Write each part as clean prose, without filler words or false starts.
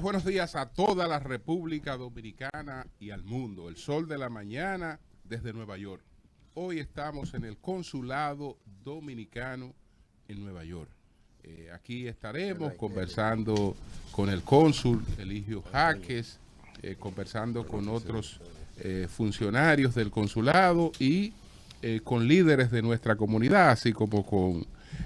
Buenos días a toda la República Dominicana y al mundo. El sol de la mañana desde Nueva York. Hoy estamos en el Consulado Dominicano en Nueva York. Aquí estaremos conversando con el cónsul Eligio Jaques, conversando con otros funcionarios del consulado y con líderes de nuestra comunidad, así como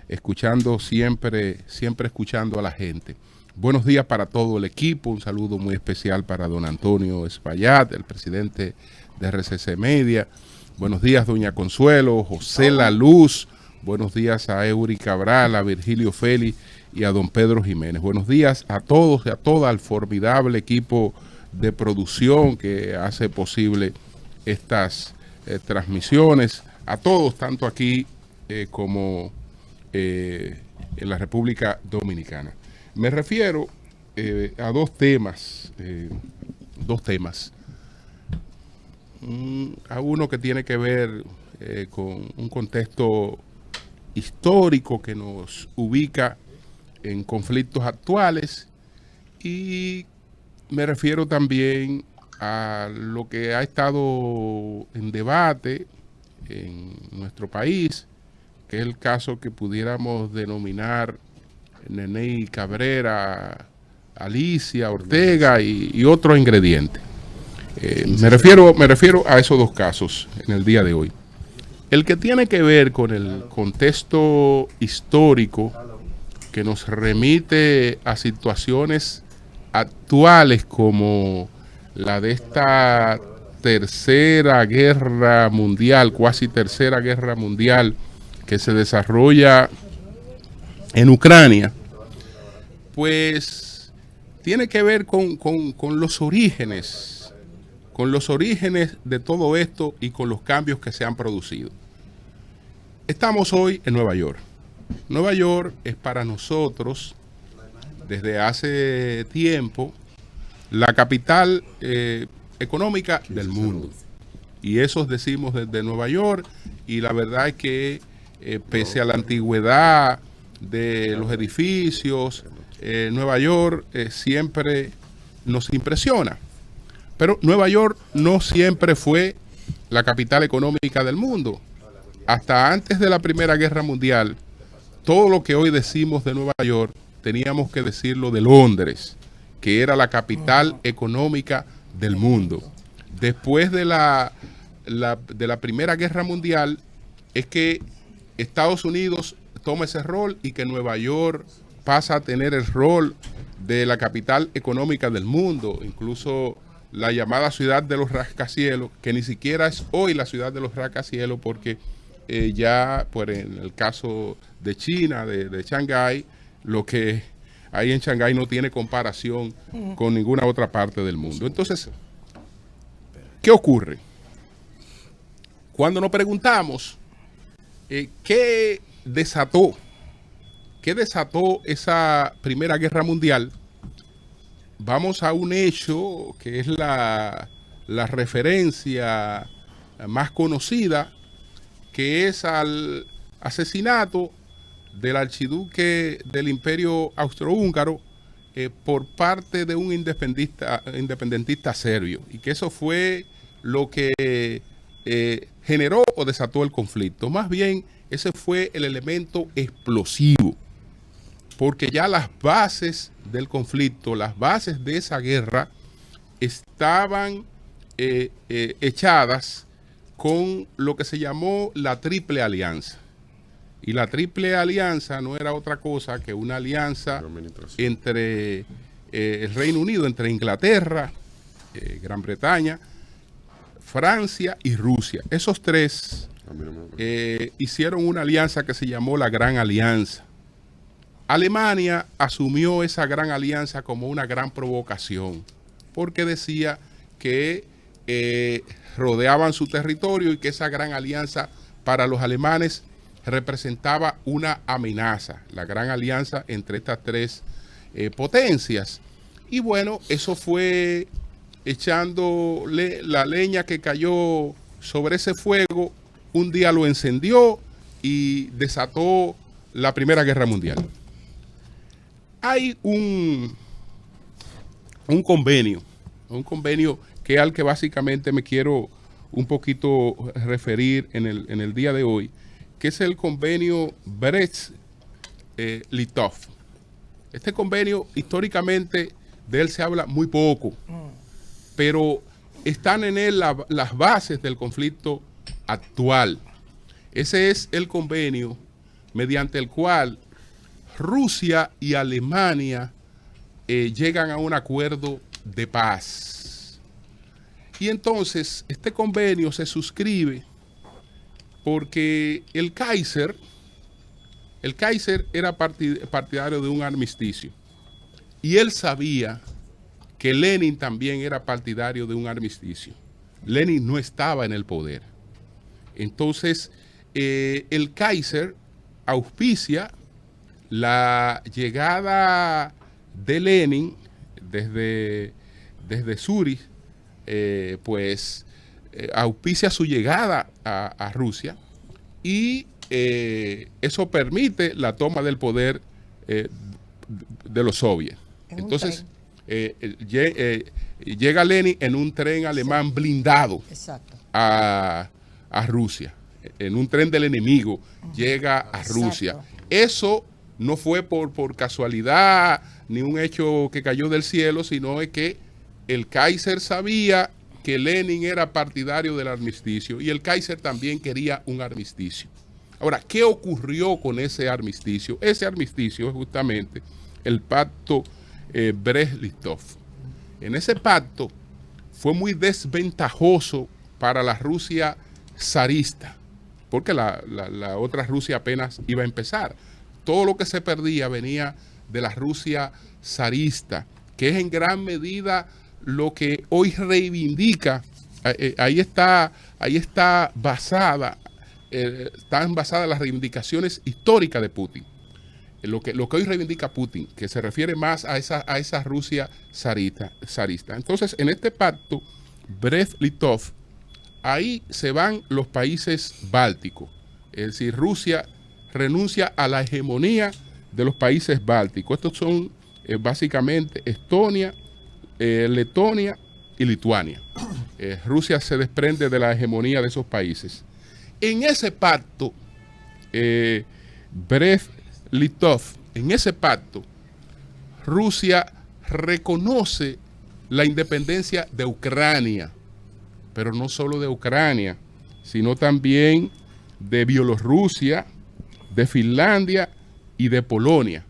escuchando siempre escuchando a la gente. Buenos días para todo el equipo, un saludo muy especial para don Antonio Espaillat, el presidente de RCC Media. Buenos días, doña Consuelo, José La Luz. Buenos días a Eury Cabral, a Virgilio Félix y a don Pedro Jiménez. Buenos días a todos y a toda el formidable equipo de producción que hace posible estas transmisiones. A todos, tanto aquí como en la República Dominicana. Me refiero a dos temas. A uno que tiene que ver con un contexto histórico que nos ubica en conflictos actuales, y me refiero también a lo que ha estado en debate en nuestro país, que es el caso que pudiéramos denominar Nene Cabrera, Alicia Ortega y otros ingredientes. Me refiero a esos dos casos en el día de hoy. El que tiene que ver con el contexto histórico que nos remite a situaciones actuales como la de esta tercera guerra mundial, cuasi tercera guerra mundial que se desarrolla en Ucrania, pues tiene que ver con los orígenes, de todo esto y con los cambios que se han producido. Estamos hoy en Nueva York. Nueva York es para nosotros, desde hace tiempo, la capital económica del mundo. Y eso decimos desde Nueva York, y la verdad es que pese a la antigüedad de los edificios, Nueva York siempre nos impresiona. Pero Nueva York no siempre fue la capital económica del mundo. Hasta antes de la Primera Guerra Mundial, todo lo que hoy decimos de Nueva York, teníamos que decirlo de Londres, que era la capital económica del mundo. Después de la Primera Guerra Mundial, es que Estados Unidos toma ese rol y que Nueva York pasa a tener el rol de la capital económica del mundo. Incluso la llamada ciudad de los rascacielos, que ni siquiera es hoy la ciudad de los rascacielos, porque ya por en el caso de China, de Shanghái, lo que hay en Shanghái no tiene comparación con ninguna otra parte del mundo. Entonces, ¿qué ocurre? Cuando nos preguntamos ¿qué desató esa Primera Guerra Mundial? Vamos a un hecho que es la referencia más conocida, que es al asesinato del archiduque del Imperio Austrohúngaro por parte de un independentista serbio, y que eso fue lo que generó o desató el conflicto. Más bien, ese fue el elemento explosivo, porque ya las bases del conflicto, las bases de esa guerra estaban echadas con lo que se llamó la Triple Alianza. Y la Triple Alianza no era otra cosa que una alianza entre el Reino Unido, entre Inglaterra, Gran Bretaña, Francia y Rusia. Esos tres hicieron una alianza que se llamó la Gran Alianza. Alemania asumió esa Gran Alianza como una gran provocación, porque decía que rodeaban su territorio y que esa Gran Alianza para los alemanes representaba una amenaza, la Gran Alianza entre estas tres potencias. Y bueno, eso fue echándole la leña que cayó sobre ese fuego. Un día lo encendió y desató la Primera Guerra Mundial. Hay un convenio que es al que básicamente me quiero un poquito referir en el día de hoy, que es el convenio Brest-Litov. Este convenio, históricamente, de él se habla muy poco, pero están en él las bases del conflicto actual. Ese es el convenio mediante el cual Rusia y Alemania llegan a un acuerdo de paz. Y entonces este convenio se suscribe porque el Kaiser era partidario de un armisticio. Y él sabía que Lenin también era partidario de un armisticio. Lenin no estaba en el poder. Entonces, el Kaiser auspicia la llegada de Lenin desde Zúrich, auspicia su llegada a Rusia y eso permite la toma del poder de los soviets. Entonces, llega Lenin en un tren alemán blindado a Rusia. En un tren del enemigo llega a Rusia. Eso no fue por casualidad ni un hecho que cayó del cielo, sino es que el Kaiser sabía que Lenin era partidario del armisticio y el Kaiser también quería un armisticio. Ahora, ¿qué ocurrió con ese armisticio? Ese armisticio es justamente el pacto Brest-Litov. En ese pacto fue muy desventajoso para la Rusia zarista, porque la otra Rusia apenas iba a empezar. Todo lo que se perdía venía de la Rusia zarista, que es en gran medida lo que hoy reivindica. Ahí está basada, están basadas las reivindicaciones históricas de Putin. Lo que hoy reivindica Putin, que se refiere más a esa Rusia zarista. Entonces, en este pacto Brest-Litov, ahí se van los países bálticos. Es decir, Rusia renuncia a la hegemonía de los países bálticos. Estos son básicamente Estonia, Letonia y Lituania. Rusia se desprende de la hegemonía de esos países. En ese pacto, Brest-Litov, en ese pacto, Rusia reconoce la independencia de Ucrania, pero no solo de Ucrania, sino también de Bielorrusia, de Finlandia y de Polonia.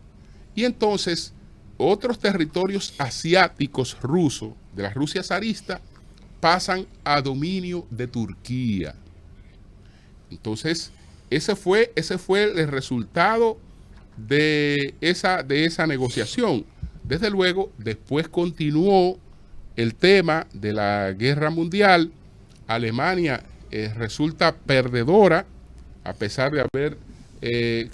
Y entonces otros territorios asiáticos rusos de la Rusia zarista pasan a dominio de Turquía. Entonces, ese fue el resultado de esa negociación. Desde luego, después continuó el tema de la guerra mundial. Alemania resulta perdedora, a pesar de haber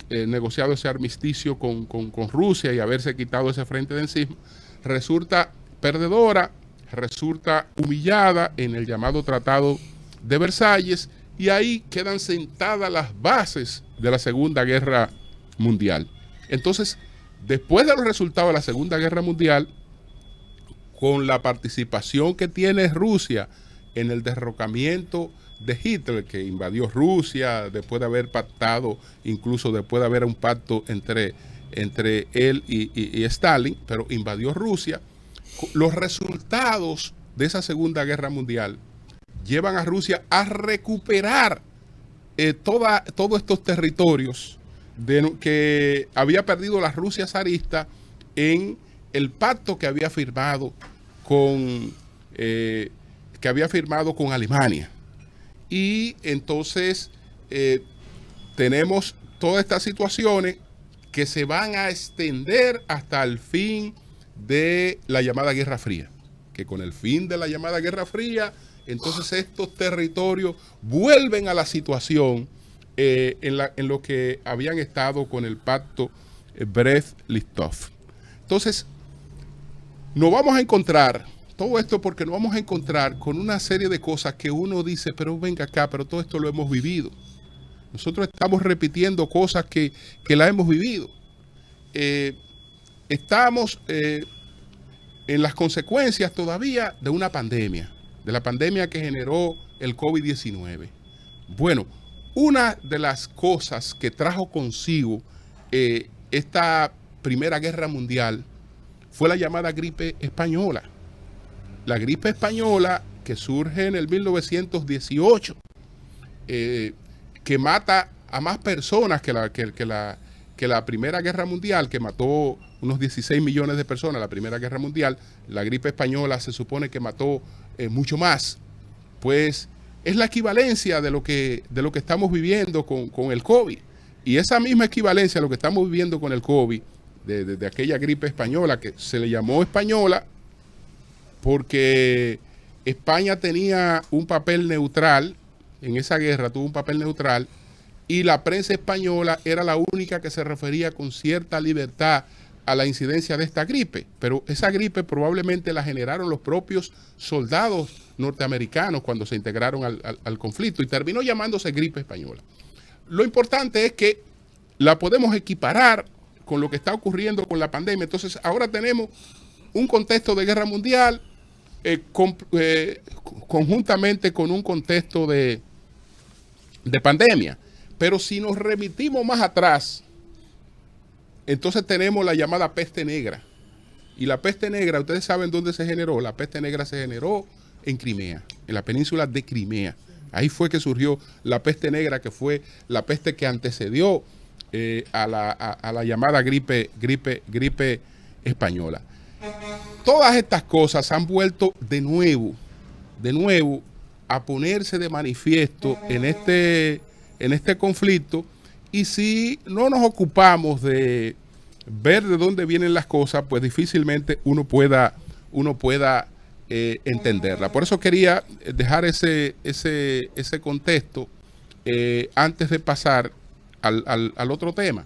negociado ese armisticio con Rusia y haberse quitado ese frente de encima. Resulta perdedora, resulta humillada en el llamado Tratado de Versalles, y ahí quedan sentadas las bases de la Segunda Guerra Mundial. Entonces, después de los resultados de la Segunda Guerra Mundial, con la participación que tiene Rusia en el derrocamiento de Hitler, que invadió Rusia, después de haber pactado, incluso después de haber un pacto entre él y Stalin, pero invadió Rusia. Los resultados de esa Segunda Guerra Mundial llevan a Rusia a recuperar todos estos territorios que había perdido la Rusia zarista en el pacto que había firmado con Alemania. Y entonces tenemos todas estas situaciones que se van a extender hasta el fin de la llamada Guerra Fría. Que con el fin de la llamada Guerra Fría, entonces estos territorios vuelven a la situación en lo que habían estado con el pacto Brest-Litov. Entonces, nos vamos a encontrar, todo esto porque nos vamos a encontrar con una serie de cosas que uno dice, pero venga acá, pero todo esto lo hemos vivido. Nosotros estamos repitiendo cosas que la hemos vivido. Estamos en las consecuencias todavía de una pandemia, de la pandemia que generó el COVID-19. Bueno, una de las cosas que trajo consigo esta Primera Guerra Mundial fue la llamada gripe española. La gripe española que surge en el 1918, que mata a más personas que la Primera Guerra Mundial, que mató unos 16 millones de personas la Primera Guerra Mundial. La gripe española se supone que mató mucho más. Pues es la equivalencia de lo que estamos viviendo con el COVID. Y esa misma equivalencia a lo que estamos viviendo con el COVID, de aquella gripe española, que se le llamó española porque España tenía un papel neutral, en esa guerra tuvo un papel neutral, y la prensa española era la única que se refería con cierta libertad a la incidencia de esta gripe. Pero esa gripe probablemente la generaron los propios soldados norteamericanos cuando se integraron al conflicto, y terminó llamándose gripe española. Lo importante es que la podemos equiparar con lo que está ocurriendo con la pandemia. Entonces ahora tenemos un contexto de guerra mundial conjuntamente con un contexto de pandemia. Pero si nos remitimos más atrás, entonces tenemos la llamada peste negra. Y la peste negra, ustedes saben dónde se generó. La peste negra se generó en Crimea, en la península de Crimea. Ahí fue que surgió la peste negra, que fue la peste que antecedió a la llamada gripe española. Todas estas cosas han vuelto de nuevo a ponerse de manifiesto en este conflicto, y si no nos ocupamos de ver de dónde vienen las cosas, pues difícilmente uno pueda entenderla. Por eso quería dejar ese contexto antes de pasar al otro tema.